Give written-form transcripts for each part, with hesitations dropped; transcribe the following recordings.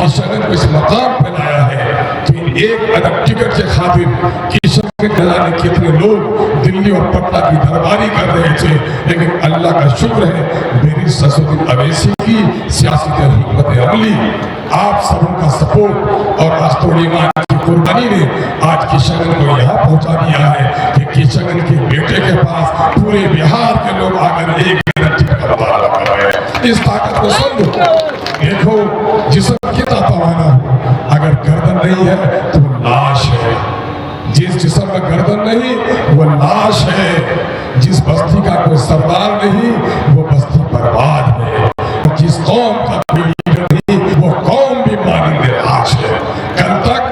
किशनगंज को इस मकाम पे लाया है तो एक अदब टिकट के खातिर किशनगंज लाने कितने लोग दिल्ली और पटना की दरबारी कर रहे थे, लेकिन अल्लाह का शुक्र है मेरी ससुर अवैसी की सियासी हिकमत अमली, आप सबों का सपोर्ट और आस्तोलीमान की कुर्बानी ने आज किशनगंज को यहाँ पहुँचा दिया है कि किशनगंज के बेटे के पास पूरे बिहार के लोग आकर एक टिकट का मुकाबला कर रहे हैं। इस ताकत को समझो। देखो जिस्म कितना पवाना हो, अगर गर्दन नहीं है तो लाश है। जिस जिस्म में गर्दन नहीं वो लाश है। जिस बस्ती का कोई सरदार नहीं वो बस्ती बर्बाद है। जिस कौम का कोई लीडर नहीं वो कौम भी मानिंदे लाश है। कल तक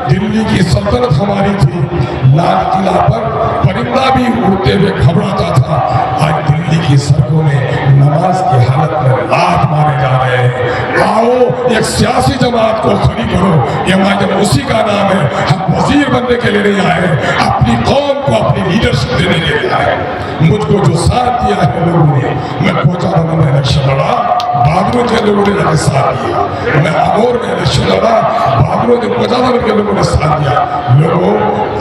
दिल्ली की सल्तनत हमारी थी, लाल किला पर परिंदा भी उड़ते हुए घबराता था। आज दिल्ली की सड़कों में नमाज की हालत में लात मारे जा रहे हैं। आओ एक सियासी जमात को खड़ी करो, ये माजम उसी का नाम है। हम वजीर बनने के लिए नहीं आए, अपनी कौम को अपनी लीडरशिप देने के लिए आए। मुझको जो साथ दिया है लोगों ने, मैं कोचाधाम में इलेक्शन लड़ा, बागरों के लोगों ने मेरे साथ दिया। मैं अमोर में इलेक्शन लड़ा, बागरों ने कोचाधाम के लोगों ने साथ दिया। लोगों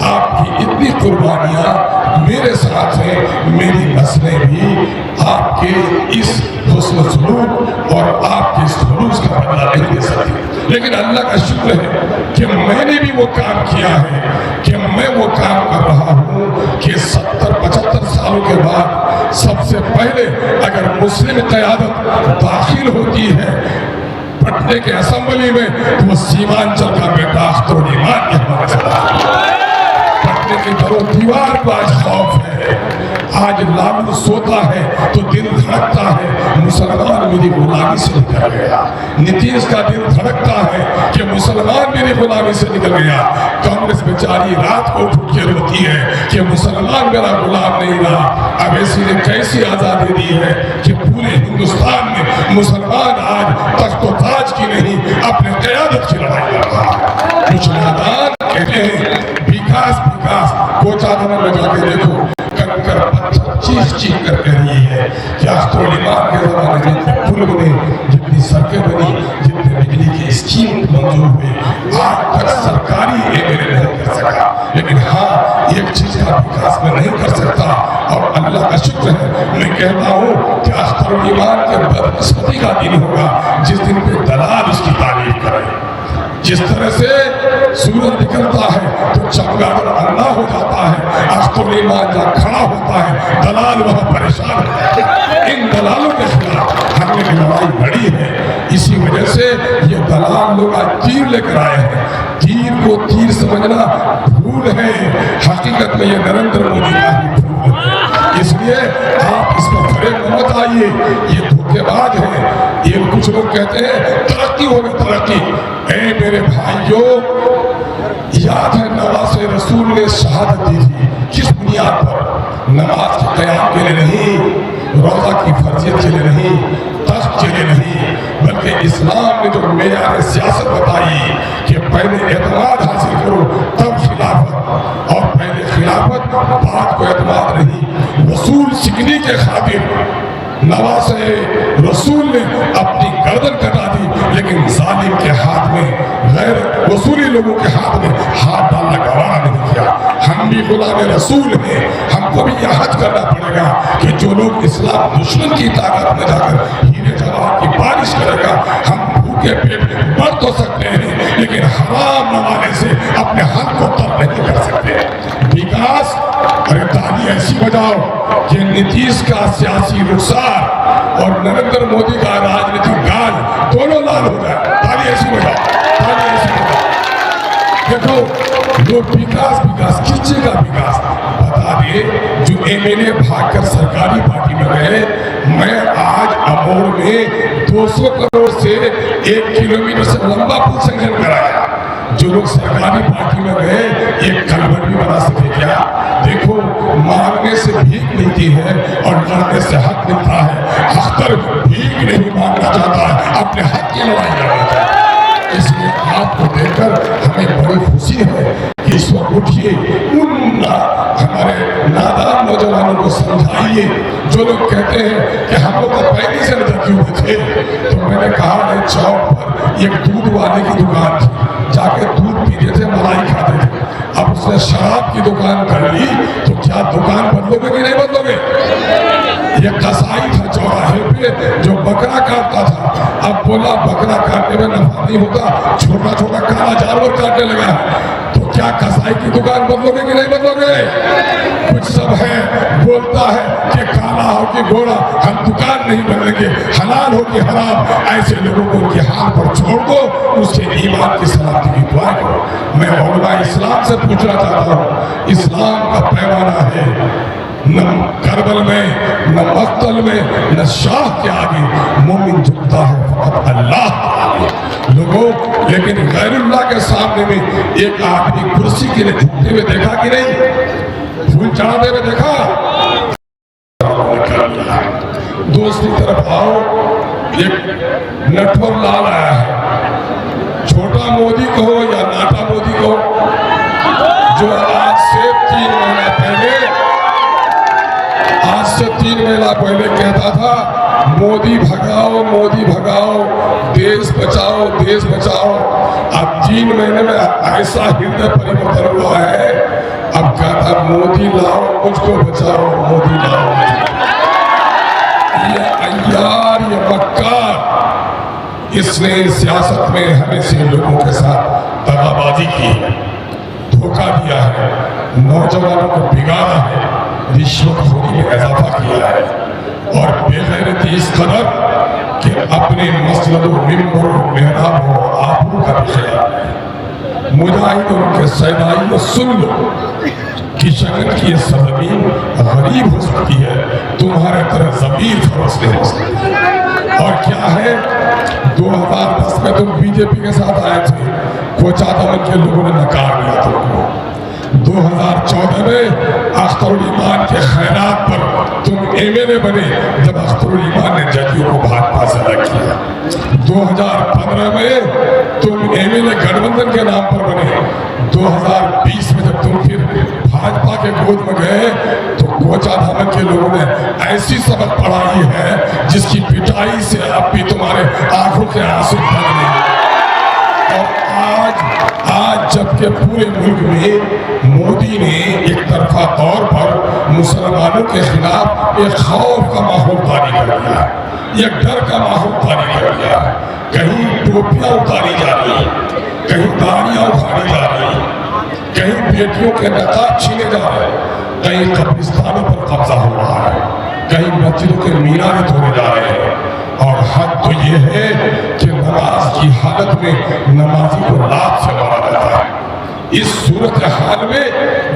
आपकी इतनी कुर्बानियां मेरे साथ है, मेरी नस्लें भी आपके इस हुस्न सलूक और आपके इस जुलूस का बदला नहीं दे सकती। लेकिन अल्लाह का शुक्र है कि मैंने भी वो काम किया है, कि मैं वो काम कर रहा हूँ कि 70-75 सालों के बाद सबसे पहले अगर मुस्लिम क़यादत दाखिल होती है पटने के असेंबली में तो वो सीमांचल का बेटा अख्तरुल-ईमान के हमारे साथ पटने की दरों दीवार को आज खौफ है। आज लालू सोता है तो दिल धड़कता है मुसलमान मेरी गुलामी से निकल गया। नीतीश का दिल धड़कता है कि मुसलमान मेरी गुलामी से निकल गया। कांग्रेस बेचारी रात को उठ के रोती है कि मुसलमान मेरा गुलाम नहीं रहा। अवैसी ने कैसी आजादी दी है कि पूरे हिंदुस्तान में मुसलमान आज तख्तो ताज की नहीं अपने क़यादत की लड़ाई लड़ रहा है। कुछ नादान कहते हैं विकास विकास, कोचाधाम में जाके देखो कंकर पत्थर चीख चीख कर कह रही है कि अख्तरुल-ईमान के ज़माने में पुल बने, जितनी सड़कें बनी, जितने बिजली के स्कीम मंजूर हुए, आज तक सरकारी एमएलए नहीं कर सका। लेकिन हाँ एक चीज का विकास में नहीं कर सकता और अल्लाह का शुक्र है मैं कहता हूँ कि अख्तरुल-ईमान के बदकिस्मती का दिन होगा जिस दिन पे दलाल उसकी तारीफ करे। जिस तरह से सूरज निकलता है तो चमगादड़ अंधा हो जाता है, अख्तरुल-ईमान जहाँ खड़ा होता है दलाल वहाँ परेशान है। इन दलालों के खिलाफ हमने लड़ाई लड़ी है। इसी वजह से ये दलाल लोग आज तीर लेकर आए हैं। तीर को तीर समझना भूल है, हकीकत में ये नरेंद्र मोदी का ही भूल है। इसलिए आप इस पर खड़े मत आइए, ये धोखेबाज है। ये कुछ लोग कहते हैं तरक्की होगी तरक्की। ऐ मेरे भाइयों, याद है नवाज़े रसूल ने शहादत दी थी किस बुनियाद पर? नमाज के क़याम के लिए नहीं, रोज़ा की फर्जियत के लिए नहीं, तख्त के लिए नहीं, बल्कि इस्लाम ने जो मेयार सियासत बताई कि पहले एतमाद हासिल करो तब खिलाफत, और पहले खिलाफत बाद को एतमाद नहीं। वसूल सिकनी के खातिर नवाज़े रसूल ने अपनी गर्दन कटा दी, लेकिन जालिम के हाथ में, गैर वसूली लोगों के हाथ में हाथ डालना गवारा नहीं किया। हम भी गुलाम रसूल हैं, हमको भी यह हज करना पड़ेगा कि जो लोग इस्लाम दुश्मन की ताकत में जाकर हीरे जवाब की बारिश करेगा, हम भूखे पेट मर तो सकते हैं लेकिन हराम नवाने से अपने हक को तब नहीं कर सकते। विकास, अरे ताली ऐसी बजाओ कि नीतीश का सियासी रुखसार और नरेंद्र मोदी का राजनीतिक गाल दोनों लाल हो जाए। ताली ऐसी बजाओ, ताली ऐसी बजाओ। देखो लोग विकास विकास किस चीज का विकास बता दे। जो एमएलए भागकर सरकारी पार्टी में गए, मैं आज अमोर में 200 करोड़ से 1 किलोमीटर से लंबा पुल संगठन कराया। जो लोग सरकारी पार्टी में गए एक कलवर भी बना सके क्या? देखो मांगने से भीख मिलती है और लड़ने से हक मिलता है। अख्तर भीख नहीं मांगना चाहता है, अपने हक की लड़ाई लड़ना चाहता है। इसलिए आपको देखकर हमें बड़ी खुशी है कि इस वक्त उठिए, उन हमारे नादान नौजवानों को समझाइए। जो लोग कहते हैं कि हम लोग तो पहले से नजर क्यों थे, तो मैंने कहा चौक पर एक दूध दूध वाले की दुकान थी, जाके दूध पीते थे, मलाई खाते थे। अब उसने शराब की दुकान कर ली, तो क्या दुकान बदलोगे कि नहीं बदलोगे? ये कसाई था चौराहे पे जो बकरा काटता था, अब बोला बकरा काटने में नफा नहीं होता, छोटा छोटा काला जानवर काटने लगा है, तो क्या कसाई की दुकान बदलोगे कि नहीं बदलोगे? कुछ सब है बोलता है कि काला हो कि गोरा, हम दुकान नहीं बदलेंगे, हलाल हो कि हराम, ऐसे लोगों को उनके हाल पर छोड़ दो, उसके ईमान की सलामती की दुआ करो। मैं उलमा इस्लाम से पूछना चाहता हूँ, इस्लाम का पैमाना है न करबल में, न मक्तल में, न शाह के आगे मोमिन झुकता है फकत अल्लाह के आगे। लोगों, लेकिन गैरुल्लाह के सामने में एक आदमी कुर्सी के लिए झुकते हुए देखा कि नहीं? फूल चढ़ाते हुए देखा? दूसरी तरफ आओ, एक नटवर लाल आया है, छोटा मोदी कहो या नाटा मोदी कहो, जो आज से 3 महीना पहले कहता था मोदी भगाओ, देश बचाओ, देश बचाओ। अब 3 महीने में ऐसा हृदय परिवर्तन हुआ है, अब कहता मोदी लाओ मुझको बचाओ, मोदी लाओ। ये अय्यार, ये मक्कार, इसने सियासत में हमेशा लोगों के साथ दगाबाजी की है, धोखा दिया है, नौजवानों को बिगाड़ा है, रिश्वतखोरी में इजाफा किया है और बेगैरती इस कदर कि अपने मसनद व मिंबर व मेहराब और आबरू का भी ख्याल है। मुजाहिदों के सैदाई को सुन लो कि शगन की सरजमीन गरीब हो सकती है, तुम्हारे तरह जमीर फरोश नहीं हो सकती। और क्या है, 2010 में तुम बीजेपी के साथ आए थे, कोचा दमन के लोगों ने नकार दिया तुमको। 2014 में अख्तरुल ईमान के खैरात पर तुम एमएलए बने, जब अख्तरुल ईमान ने जदयू को भाजपा से अलग किया। 2015 में तुम एमएलए गठबंधन के नाम पर बने। 2020 में जब तुम फिर भाजपा के गोद में गए, तो कोचा धामन के लोगों ने ऐसी सबक पढ़ाई है जिसकी पिटाई से अब भी तुम्हारे आंखों के आंसू बन गए। और आज जबकि पूरे मुल्क में मोदी ने एक तरफा तौर पर मुसलमानों के खिलाफ एक खौफ का माहौल तारी कर दिया है, एक डर का माहौल तारी कर दिया है। कहीं टोपियां उतारी जा रही, कहीं दाढ़ियां उतारी जा रही, कहीं बेटियों के नकाब छीने जा रहे, कहीं कब्रिस्तानों पर कब्जा हो रहा है, कहीं मस्जिदों के मीनारे तोड़े जा रहे हैं। और हद तो ये है कि नमाज की हालत में नमाजी को लात से मारा जाता है। इस सूरत हाल में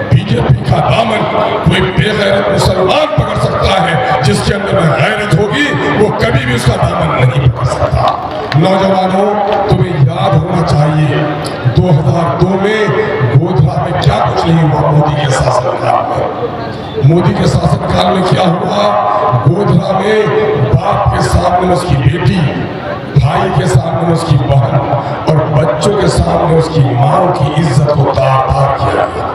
बीजेपी का दामन कोई बेगैरत मुसलमान पकड़ सकता है, जिसके अंदर में गैरत होगी वो कभी भी उसका दामन नहीं पकड़ सकता। नौजवानों, तुम्हें याद होना चाहिए 2002 में गोधरा में क्या कुछ नहीं हुआ। मोदी के शासनकाल में क्या हुआ? गोधरा में बाप के सामने उसकी बेटी, भाई के सामने उसकी बहन और बच्चों के सामने उसकी मां की इज्जत को तार-तार किया गया।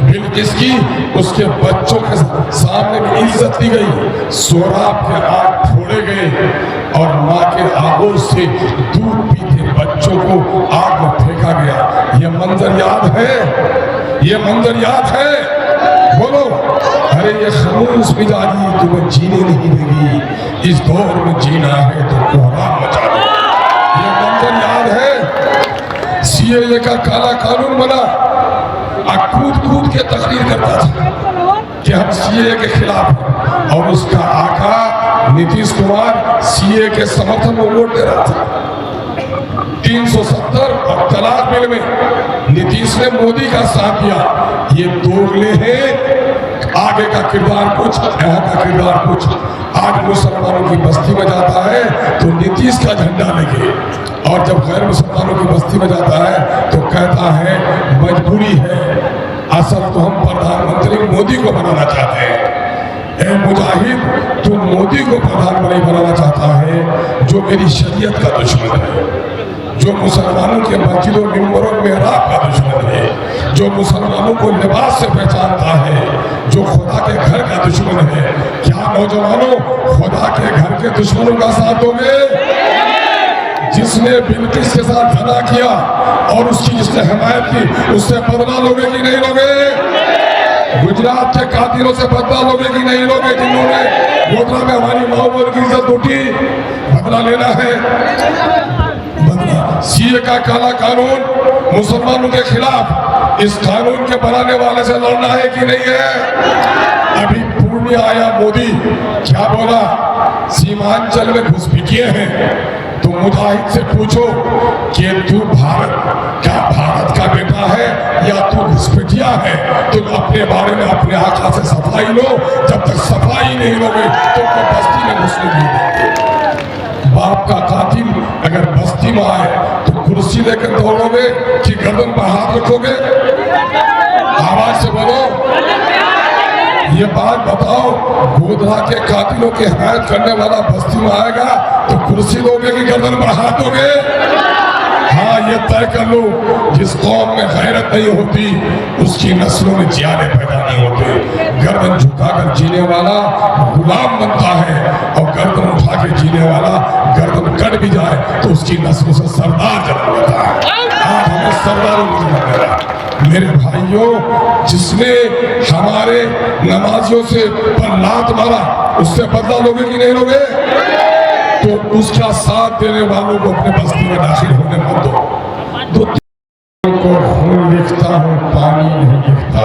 बिल्किस की उसके बच्चों के सामने भी इज्जत दी गई, सोराब के आग फोड़े गए और मां के आगोश से दूध पीते बच्चों को आग में फेंका गया। ये मंजर याद है? ये मंजर याद है? बोलो, अरे ये खामोश मिजाजी तुम्हें जीने नहीं देगी, इस दौर में जीना है तो कोहराम मचा दो। ये मंजर याद है? सीएए का काला कानून बना, कूद के तकरीर करता था कि हम सीएए के खिलाफ हैं, और उसका आका नीतीश कुमार सीएए के समर्थन में वोट दे रहा था। 370 और तलाक बिल में नीतीश ने मोदी का साथ दिया। ये दोगले हैं, आगे का किरदार कुछ, यहाँ का किरदार कुछ। आज मुसलमानों की बस्ती में जाता है तो नीतीश का झंडा लेके, और जब गैर मुसलमानों की बस्ती में जाता है तो कहता है मजबूरी है। असल तो हम प्रधानमंत्री मोदी को बनाना चाहते हैं। ए मुजाहिद, तू मोदी को प्रधानमंत्री बनाना चाहता है जो मेरी शरीयत का दुश्मन है, जो मुसलमानों के मस्जिदों मिंबरों मेहराब का दुश्मन है, जो मुसलमानों को लिबास से पहचानता है, जो खुदा के घर का दुश्मन है। क्या नौजवानों खुदा के घर के दुश्मनों का साथ दोगे? जिसने बिल्किस के साथ झगड़ा किया और उसकी जिसने हिमायत की, उससे बदला लोगे कि नहीं लोगे? गुजरात के कातिलों से बदला लोगे कि नहीं लोगे? जिन्होंने गोधरा में हमारी माँ बहन की इज्जत लूटी, बदला लेना है। बदला। सीए का काला कानून मुसलमानों के खिलाफ, इस कानून के बनाने वाले से लड़ना है कि नहीं है? अभी पूर्णिया आया मोदी, क्या बोला? सीमांचल में घुसपैठिए हैं, तो मुजाहिद से पूछो कि तू क्या भारत का बेटा है या तू घुसपैठिया है? तुम अपने बारे में अपने आका से सफाई लो। जब तक सफाई नहीं लोगे तो बस्ती में घुसने नहीं देंगे। बाप का कातिल अगर बस्ती में आए तो कुर्सी लेकर दौड़ोगे कि गर्दन पर हाथ रखोगे? आवाज से बोलो, ये बात बताओ। गोधरा के कातिलों की हिमायत करने वाला बस्ती में आएगा तो कुर्सी दोगे कि गर्दन पर हाथ दोगे? हाँ, ये तय कर लो, जिस कौम में गैरत नहीं होती उसकी नस्लों में जियादे पैदा नहीं होते। गर्दन झुकाकर जीने वाला गुलाम बनता है और गर्दन उठा के जीने वाला गर्दन कट भी जाए तो उसकी नस्लों से सरदार जन्म लेता है। आज हमें सरदारों को जन्म दे रहा है। मेरे भाइयों, जिसने हमारे नमाजियों से पर लात मारा, उससे बदला लोगे कि नहीं लोगे? तो उसका साथ देने वालों को अपने बस्ती में दाखिल होने मत दो। को खून लिखता हूँ, पानी नहीं लिखता।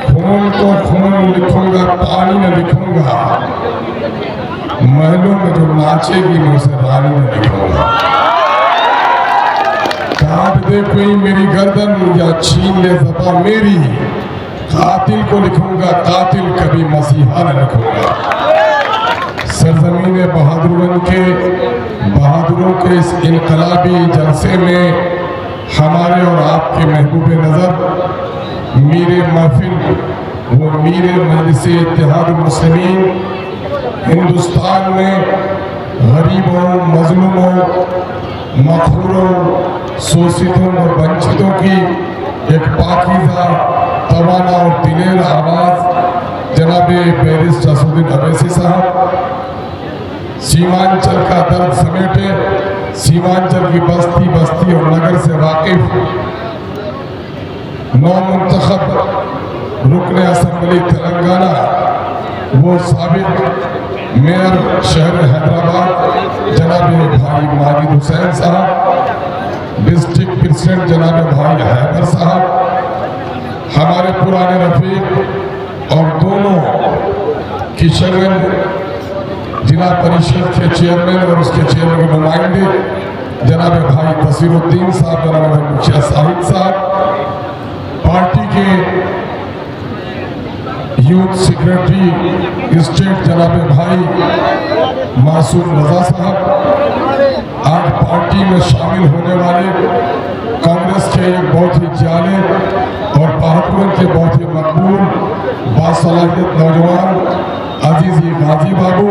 खून को खून लिखूंगा, पानी न लिखूंगा। महलों में जो नाचेगी मैं उसे रानी न लिखूंगा। काट दे कोई मेरी गर्दन या छीन ले ज़बा मेरी, कातिल को लिखूंगा कातिल, कभी मसीहा न लिखूंगा। सरजमीन बहादुरों के इस इनकलाबी जलसे में हमारे और आपके महबूब नज़र मीरे महफिल वो मीरे मजलिसे इत्तेहाद मुस्लिमीन हिंदुस्तान में गरीबों, मजलूमों, मखरूरों, शोषितों और वंचितों की एक पाकीज़ा, तवाना और दिलेर आवाज़ जनाब बैरिस्टर असदुद्दीन अवैसी साहब सीमांचल का दर्द समेटे, सीमांचल की बस्ती बस्ती और नगर से वाकिफ नौमुंतखब रुकने असेंबली तेलंगाना, वो साबिक मेयर शहर हैदराबाद जनाब भाई माजिद हुसैन साहब, डिस्ट्रिक्ट प्रेसिडेंट जनाब भाई हैदर साहब, हमारे पुराने रफीक और दोनों किशनगंज जिला परिषद के चेयरमैन और उसके चेयरमैन के नुमाइंदे जनाब भाई तसीरुद्दीन साहब, जनाब भाई मुखिया साहिब साहब, पार्टी के यूथ सेक्रेटरी स्टेट जनाब भाई मासूम रजा साहब, आज पार्टी में शामिल होने वाले कांग्रेस के एक बहुत ही जाले और बहादुर के बहुत ही मकबूल बासलाहियत नौजवान अजीजी गाजी बाबू,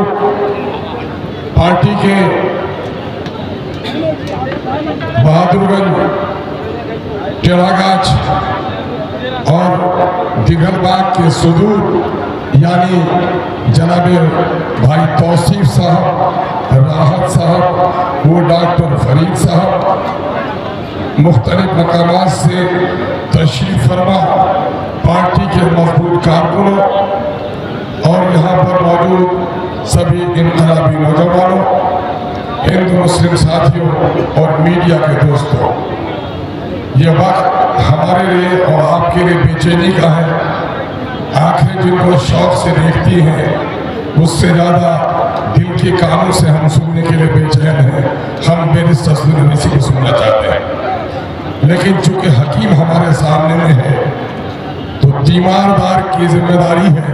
पार्टी के बहादुरगंज, टेरागाछ और दिघलबाग के सुदूर यानी जनाब भाई तौसीफ साहब, राहत साहब, वो डॉक्टर फरीद साहब, मुख्तलिफ मकामात से तशरीफ फरमा पार्टी के मजबूत कारकुनों और यहाँ पर मौजूद सभी इनकलाबी नौजवानों, हिंदू मुस्लिम साथियों और मीडिया के दोस्तों, ये वक्त हमारे लिए और आपके लिए बेचैनी का है। आंखें जिनको शौक से देखती हैं, उससे ज़्यादा दिल के कानों से हम सुनने के लिए बेचैन हैं। हम बैरिस्टर असदुद्दीन अवैसी को सुनना चाहते हैं, लेकिन चूंकि हकीम हमारे सामने में है तो तीमारदार की जिम्मेदारी है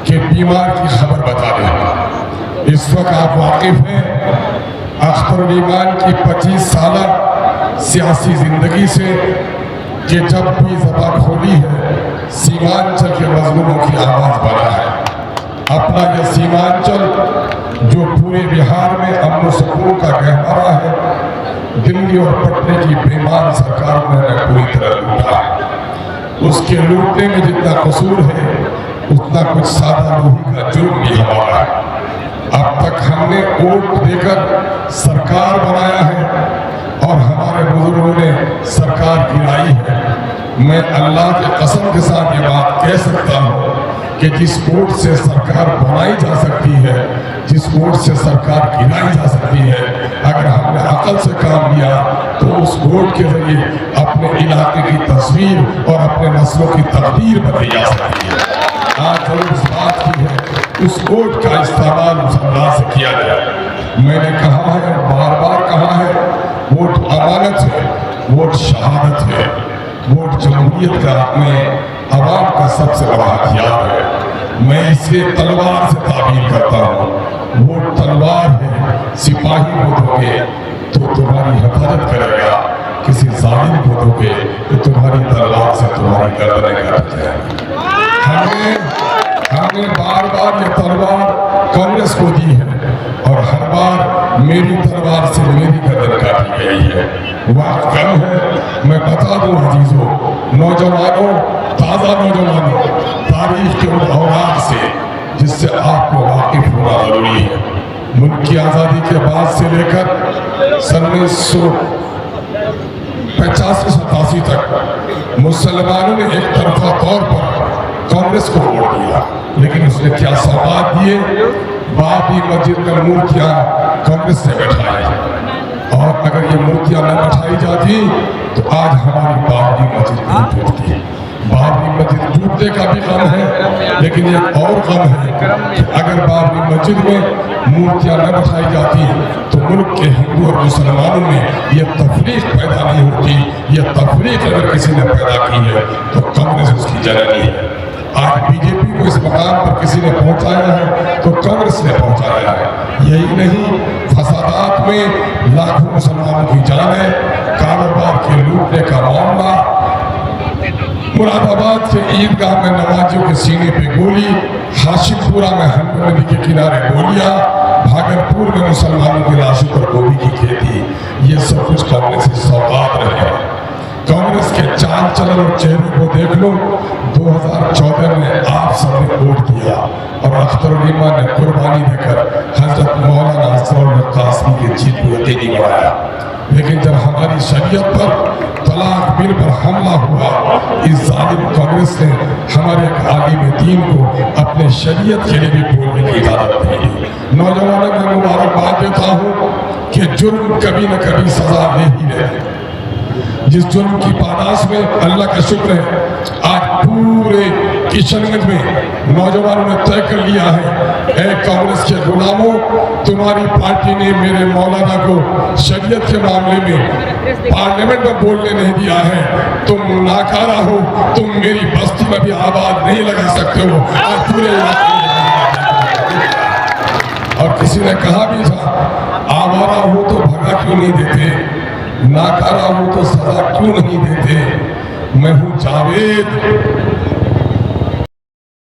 कि बीमार की खबर बता दें। इस वक्त आप वाकिफ हैं अख्तरुल ईमान की 25 साल सियासी जिंदगी से कि जब भी ज़बान खोली है सीमांचल के मजलूमों की आवाज़ बना है। अपना यह सीमांचल जो पूरे बिहार में अमन सुकून का गहवारा है, दिल्ली और पटने की बेईमान सरकारों ने पूरी तरह लूटा है। उसके लूटने में जितना कसूर है उतना कुछ सादा लोही का जुर्म भी हमारा है। अब तक हमने वोट देकर सरकार बनाया है और हमारे बुजुर्गों ने सरकार गिराई है। मैं अल्लाह की कसम के साथ ये बात कह सकता हूँ कि जिस वोट से सरकार बनाई जा सकती है, जिस वोट से सरकार गिराई जा सकती है, अगर हमने अकल से काम लिया तो उस वोट के जरिए अपने इलाके की तस्वीर और अपने नस्लों की तकदीर बदली जा सकती है। आज जरूर इस बात की है उस वोट का इस्तेमाल उस अंदाज से किया जाए। मैंने कहा है, बार बार कहा है, वोट अमानत है, वोट शहादत है, वोट जमहूरियत का में अवाम का सबसे बड़ा हथियार है। मैं इसे तलवार से ताबीर करता हूँ। वोट तलवार है, सिपाही को दोगे तो तुम्हारी हिफाजत करेगा, किसी जालिम को दोगे तो तुम्हारी तलवार से तुम्हारी गर्दनें काट जाएगी। हमने बार बार ये तलवार कांग्रेस को दी है और हर बार मेरी तलवार से मेरी गर्दन काटी गई है। वक्त कम है, मैं बता दूं अजीजों, नौजवानों, ताजा नौजवानों, तारीख के उन औराक से जिससे आपको वाकिफ होना जरूरी है। मुल्क की आज़ादी के बाद से लेकर सन 1985-87 तक मुसलमानों ने एक तरफा तौर पर कांग्रेस को वोट दिया, लेकिन उसने क्या सौगात दिए? बाबरी मस्जिद में मूर्तियां कांग्रेस ने बैठाई, और अगर ये मूर्तियां न बैठाई जाती तो आज हमारी बाबरी मस्जिद नहीं टूटती। बाबरी मस्जिद टूटने का भी गम है, लेकिन एक और गम है कि अगर बाबरी मस्जिद में मूर्तियां न बैठाई जाती तो मुल्क के हिंदू और मुसलमानों में ये तफरीक पैदा नहीं होती। ये तफरीक अगर किसी ने पैदा की है तो कांग्रेस उसकी जननी है। आज बीजेपी को इस मकाम पर किसी ने पहुंचाया है तो कांग्रेस ने पहुंचाया है। यही नहीं, फसादात में लाखों मुसलमानों की जान है, कारोबार के लूटने का मामला, मुरादाबाद के ईदगाह में नमाजियों के सीने पे गोली, हाशिमपुरा में हंडू नदी के किनारे गोलियां, भागलपुर में मुसलमानों की लाशों पर गोभी की खेती, ये सब कुछ कांग्रेस की सौगात रहे। कांग्रेस के चाल चलन और चेहरे को देख लो। 2014 में आप सबने वोट दिया और अख्तरुल ने कुर्बानी देकर हजरत मौलाना असरुल कासमी की जीत को यकीनी बनाया, लेकिन जब हमारी शरीयत पर तलाक बिल पर हमला हुआ, इस जालिम कांग्रेस ने हमारे एक आलिम दीन को अपने शरीयत के लिए भी बोलने की इजाजत नहीं दी। नौजवानों में मुबारकबाद देता हूँ कि जुर्म कभी न कभी सजा दे ही रहे। जिस जुर्म की पादाश में अल्लाह का शुक्र है आज पूरे किशनगंज में नौजवानों ने तय कर लिया है, ऐ कांग्रेस के गुलामों, तुम्हारी पार्टी ने मेरे मौलाना को शरीयत के मामले में पार्लियामेंट में बोलने नहीं दिया है, तुम नाकारा हो, तुम मेरी बस्ती में भी आवाज नहीं लगा सकते हो। और पूरे और किसी ने कहा भी था, आवारा हो तो भगा क्यों नहीं देते, नाकारा हो तो सजा क्यों नहीं देते। मैं हूं जावेद,